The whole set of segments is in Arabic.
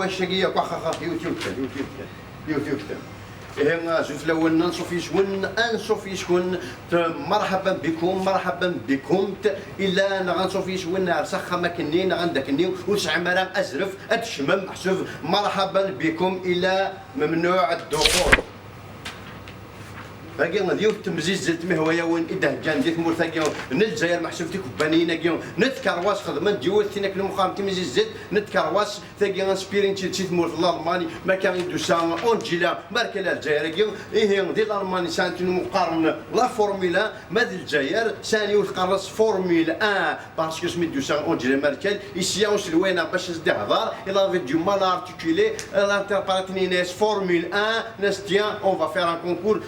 واش هي واخا يوتيوب يوتيوب إيه زوج الأول نشوف يشون نشوف يشون مرحبا بكم إلا أنا غنشوف يشون سخا ما كنين عندك ني وشعمرا أزرف أتشمم حسب مرحبا بكم إلى ممنوع الدخول باقي غادي تمزيز زلت مهويا وين إذا كان ديك مرثاقيا نتزاير محسوب تيك بانينا كيو نتكرواس خدمة ديوت تيناك المقام تمزيز زلت نتكرواس ثاقي انسبيرين تي مورث الألماني ما كان يدو سان أونجيلا ماركا لا الجزائر كيو إيه دي الألماني سانتين مقارنة لا فورمولا ما دي الجزائر ثاني وتقرص فورمولا 1 باسكو سميتو سان أونجيلا ماركال إيسيا وسلوينا باش تدي هضار إلا في دو مال ارتيكولي لانتربراتني ناس فورمولا 1 ناس تيان اون فا فير ان كونكور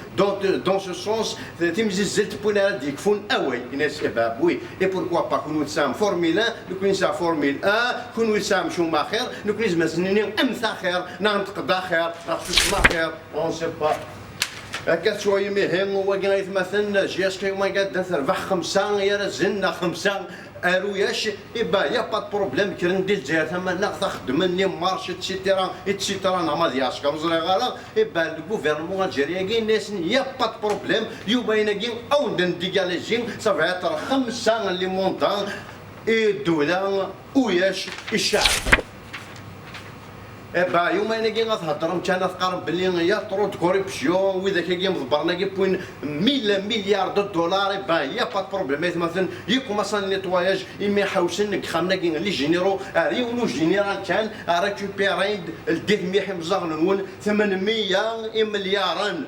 dans ce sens تمزيز زلت بونا ديك فون اوي الناس شباب وي اي بوركوا با كون وسام فورمولا نكون نسا فورمولا 1 كون وسام شوماخر نكون زمزنيني امثا خير ننطق داخر نخصص ماخر اون سي با هكا شويه مهم هو قايت مثلا جياش كي ما قاد تربح 5 يا زنا 5 اروياش يبا يا با بروبليم كرن ديال الجهات اما ناخذ خدمني مارش اتسيتيرا ما دياش كروزري غالا يبا الغوفرنمون الجزائري كاين ناس يا با بروبليم يوباينا كاين او نديكاليجين صافي 5 لي مونطان الدوله وياش الشعب با يوم انا كي غتهضر كان تقارن باللي يا طرود كوريبسيون واذا كاين مضبرنا كي بوين 1000 مليار دولار با يا با بروبليم مثلا يكوماسا نيتواياج يمي حوسن خمنا كاين لي جينيرو ريونو جينيرال كان ريكوبيرين الديت ميح مزغنون 800 مليارا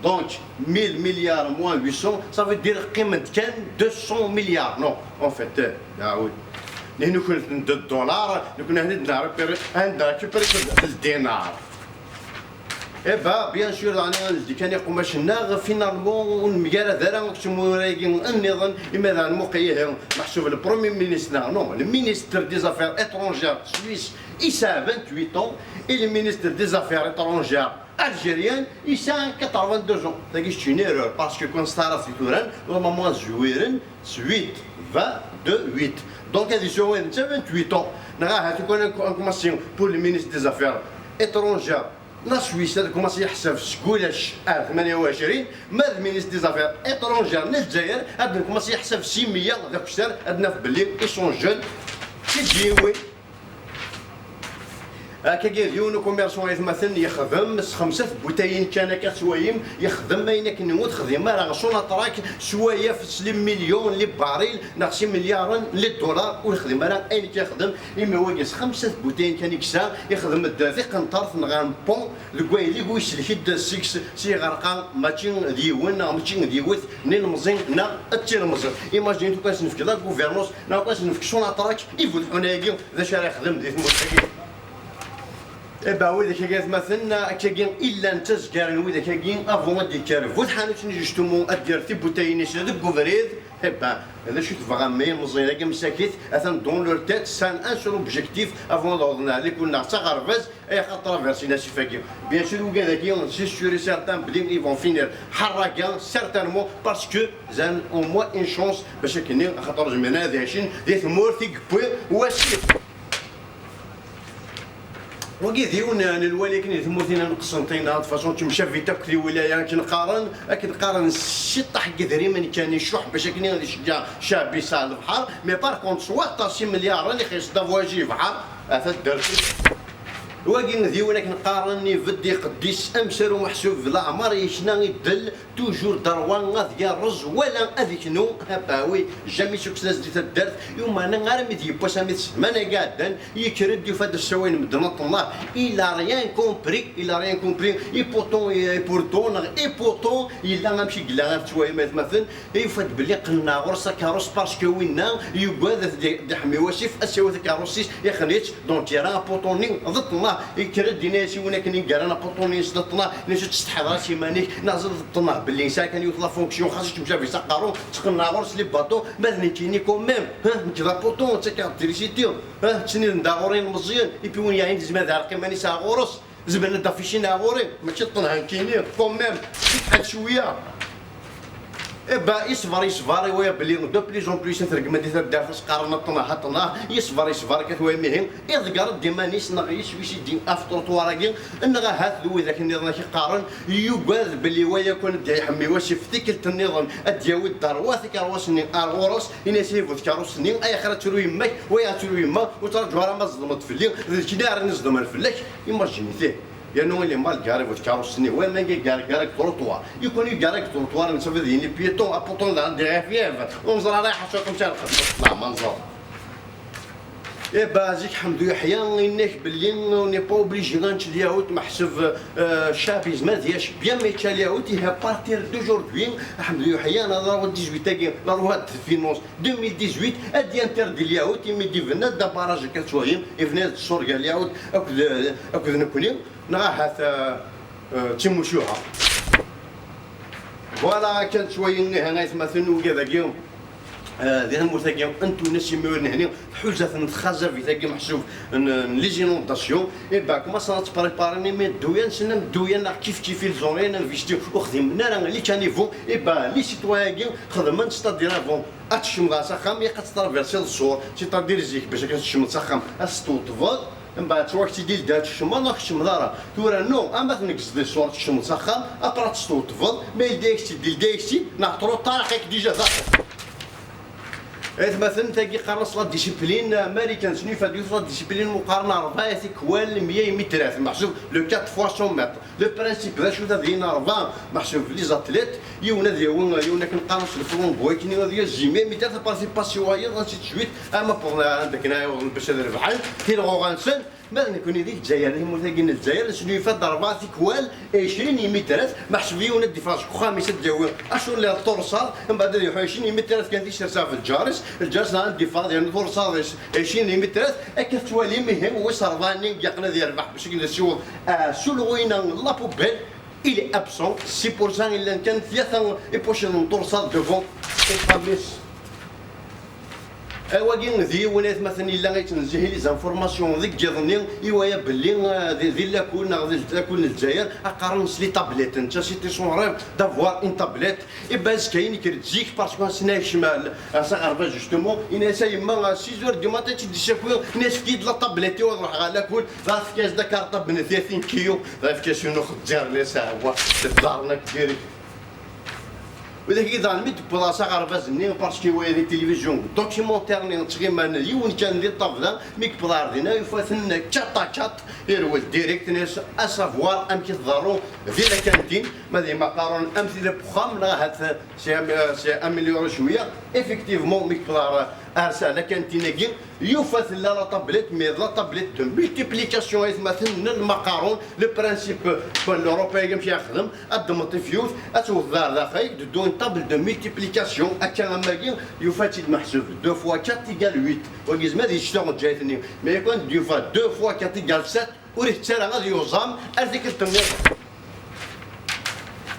دونك 1000 مليار موان 800 صافي دير قيمه كان 200 مليار نو اون فيت يا لأنه كنت الدولار كنا هنا نريكوبيري الدينار إبا بيان سور أنا اللي كان يقوم باش ناغ فينالمون ميغالا دارا كتمو رايقين النظام إما ذا الموقعيه محسوب البرومي مينيستر نو المينيستر دي زافير إترونجير سويس إيسا 28 ans et le ministre des Affaires étrangères algérien إيسا 82 ans. C'est une erreur parce que quand ça في توران normalement زويرن 8 22 Donc, elle dit 28 ans. Nous avons commencé pour le ministre des Affaires étrangères. La Suisse a commencé à faire ce que mais le ministre des Affaires étrangères, l'Algérie, a commencé à faire 6 milliards de dollars. Ils sont jeunes. كاين ديونو كوميرسون مثلا يخدم 5 بوتاين كان كسوايم يخدم ما ينك نموت خدمه راه شونا تراك شويه في سلم مليون لي باريل ناقصين مليارا لي دولار والخدم راه اين كيخدم اما واقص 5 بوتاين كان يكسا يخدم الدافق نطرف نغان بون الكويلي ويش الحد 6 سي غرقا ماشي ديون ماشي ديوت ني المزين نا التيرمزر ايماجين تو كاس نفك لا غوفرنونس نا كاس نفك شونا تراك يفوت حنايا ذا شارع يخدم ديك المستقيم إبا وإذا كاين مثلا كاين إلا أنت زكارن وإذا كاين أفون ديكار فوت حانوت نجشتمو أدير في بوتاينيش هذاك كوفريد إبا هذا شو تبغى مي مزيرة كاع مساكيت أثن دون لور تيت سان أن سول أوبجيكتيف أفون دوضنا اللي كنا حتى غرفاز أي خاطر ترافيرسينا شي فاكيو بيان سور وكذا كاين سي سوري سارتان بلي يفون فينير حراكا سارتانمون باسكو زان أو موا إن شونس باش كني خاطر جمعنا دايشين دي ثمور تيك بوي واسير وكي ديون الوالي كني ثموثين نقسنطين هاد فاصون تمشى في تاك في ولايه كنقارن كنقارن الشطح كذري من كان يشرح باش كني غادي يشجع شاب يسال البحر مي بار كونت سوا 6 مليار اللي خيص دافواجي بحر اثا درت واقي ديونا كنقارني فدي قديس امسر ومحسوب في العمر يشنا يدل توجور دروان غادي الرز ولا هذيك نو هباوي جامي سكساس دي تدرت يوم انا غير مدي بوسا متسمانه قادا يكرد يفاد السوين مدنط الله الا ريان كومبري اي بورتون الا غنمشي كلا غير شويه مثلا يفاد بلي قلنا غرسه كاروس باسكو وينا يقاد دي حمي واسف اسيو كاروسيس يخنيت دونك راه بوطوني ضد الله يكرد ديناسي ولكن يقرانا بوطوني صدطنا نشوف تستحضر شي مانيك نازل ضدنا باللي انسان كان يوصل فونكسيون خاصك تمشى في سقارو تقلنا غرس لي باطو مازني كيني كوميم نكذا بوطون تا كاركتيريسيتي تسني نداغورين مزيان ايبي وين يعني زعما دار قيماني سا غورس زبل دافيشينا غوري ماشي طنها كيني كوميم تحل شويه با يصبر ويا بلي دو بليزون بليس ترقم دي تدار قارنا طنا يصبر كتوي مهم يذكر ديما نيس نغيش ويش يدي افطر طواراكي انغا هات ذو ذاك النظام كي قارن يقاد بلي ويا كون دي يحمي واش يفتكلت النظام ادياوي الدار واثك روسني ارورس ينسيفو تكاروسني اي خرا ترو يماك ويا ترو يما وترجع راه ما ظلمت في الليل ذيك دار نصدم الفلاك يماجينيتيه يعني اللي مال كاري وتكاروسني وين ما كارك تروطوار يكون كارك تروطوار نشوف ذيني بيتون ابوطون عندي غافياف ونزر رايح شوكم شارق لا منظر اي بازيك حمد يحيى انك باللي ني با اوبليجي غانش اليهود محسب شابيز ما دياش بيان مي تشا اليهود ها بارتير دوجوردي حمد يحيى انا لا 18 تاكي لا رواد فينونس 2018 ادي انتر دي اليهود يمي دي فنا دا باراج كتوهيم يفنا الشورغا اليهود اكد نكوني نغاحت تيموشوها فوالا كانت شويه هنا مثلا وكذا كيوم ذي المرتقيم انتو نسي ميورن هنا حوزه نتخزر في تاكي محسوب لي زينونداسيون اي با كوماسا نتبريباريني مي دويان سنا دويان كيف الزونين انفيستي وخدمنا راه لي كانيفو اي با لي سيتوايان خدمنا ستادير افون اتشم غاسا خام يقد ترافيرسي الصور تيطادير زيك باش كتشم تسخم استوطفض من بعد وقت يدير دات الشمال نخشم دارا تورا نو اما تنقص دي صور تشم تسخم ابرا تستوطفض ما يديكسي ديال ديكسي نعطرو طارقك ديجا ذاك مثلا تاكي قرص لا ديسيبلين امريكان سني فادي لا ديسيبلين مقارنه 4 كوال 100 متر محسوب لو 4 فوا 100 متر لو برانسيب ذا شو دينا 4 محسوب لي زاتليت يونا يونا كنقارنش الفرون بوي كني هذه الجيمي متر بارتيسيباسيون هي غنسيت شويه اما بور عندك هنايا باش نربحان كي غنسن ما نكون هذيك الجزائر هم تاكين الجزائر شنو فات 4 كوال 20 متر محسوب يونا ديفاج خامسه ديال اشهر اللي تورصال من بعد 20 متر كان تيشرسا في الجارس عندي فاضي يعني فرصه 20 متر كتوالي مهم وصرفاني يقنا ديال الربح باش نسيو سولوينا لا بوبيل il est absent 6% الا كان ثلاثه ايبوشن تورصال دوفون فابريس اواكين ذي ولات مثلا الا غيتنزه لي زانفورماسيون ذيك جاضني ايوايا باللي ذي لاكون الجزائر اقارن لي طابليت انت سيتي سون ريف دافوار اون طابليت اي باز كاين كيرتجيك باسكو سنا شمال غربا جوستومون انا يما 6 دو ماتان تيدي شاكوي ناس كيد لا طابليت وروح على كل ضاف كاس دا كارطه بن 30 كيلو ضاف كاس شنو خدار لي ساعه دارنا كديري وذاك إذا ميت بلاصة غرباز ني باسكو هي التلفزيون دوكيومونتير ني تقريبا يون كان لي طابلا ميك بلار دينا يفاتن كاتا كات يروي ديريكت ناس اسافوار ام كيتضارو في لا كانتين ماذا ما قارن امثله بخام لا هات سي اميليور شويه افيكتيفمون ميك بلار ارسل كانتيناكي يفات لا طابليت مي لا طابليت دو مولتيبليكاسيون مثلا المقارون لو برانسيب الاوروبي كيمشي يخدم ادمط فيوت اتوضع ذا خايك دو طابل دو مولتيبليكاسيون اكا ماكي يفات محسوب 2 فوا 4 ايكال 8 وكيز ما يشتغل جايتني مي يكون دو فوا 2 فوا 4 ايكال 7 وريت ترى غادي يوزام هذيك التمرين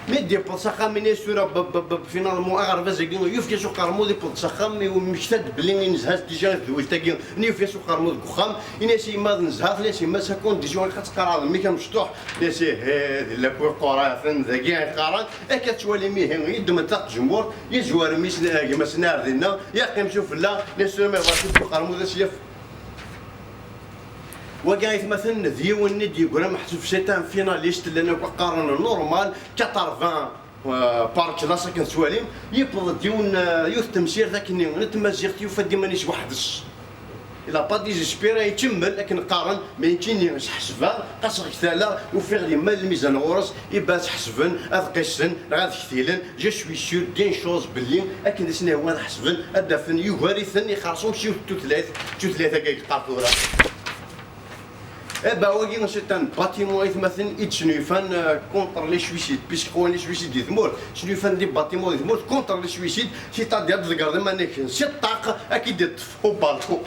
ميدي بلصاقه مينيستورا فينالمون اغرب زاكين يوفي سوق قرمود بلصاقه ومشتد بلي نزهز ديجا ذويتاكين نيوفي سوق قرمود كخام يناسي ما نزهاف لاسي ما سكون ديجا كتقرا مي كمشطوح لاسي هذه لا كور قرا فين ذاكي قرا كتولي ميهم يدم تاع الجمهور يزوار ميسنا كما سنار دينا يا نشوف لا لاسو ما بغاش سوق قرمود سيف وقايت مثلا ديون ندي يقول محسوب سيتان فيناليست لان قارن نورمال 80 بارك لاصا كان سواليم يبرد ديون يوث تمسير ذاك نتمازيغ يوفا ديما نيش وحدش الا با ديزيسبيرا يتمل لكن قارن ما يمكنش حسبها قاصر كثالا وفيغ لي مال الميزان غورس يباس حسبن اذقسن غاد كثيلن جو سوي سور دين شوز باللي اكن سنا هو حسبن ادفن يغارثن يخرصون شي ثلاثه كاي قارطوره با واكين سيتان باتيمون مثلا يتشنيفان كونتر لي سويسيد بيسكو لي سويسيد يثمور شنيفان دي باتيمون يثمور كونتر لي سويسيد سيتادير تلقى ما نكن سي الطاقه اكيد تفو بالكو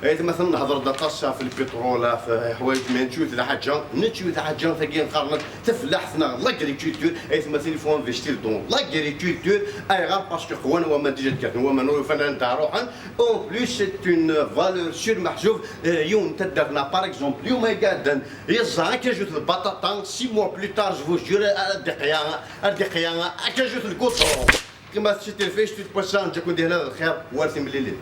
مثلا نهضر داطاسا في البترول في حوايج ما نشوف لا حاجه نشوف لا حاجه ثقي نقارن تفلحنا لاغريكولتور مثلا يفو انفستير دون لاغريكولتور اي غير باسكو خوان هو ما ديجا كان هو ما نو فنان تاع روحا اون بليس سي اون فالور سور محجوب يوم تدرنا باغ اكزومبل اليوم قاعد يزعا كاجوت البطاطا 6 موا بلو تار جو جور الدقيقه كاجوت الكوطون كما شتي الفيش تبوسان تكون ديال هذا الخير وارث من الليل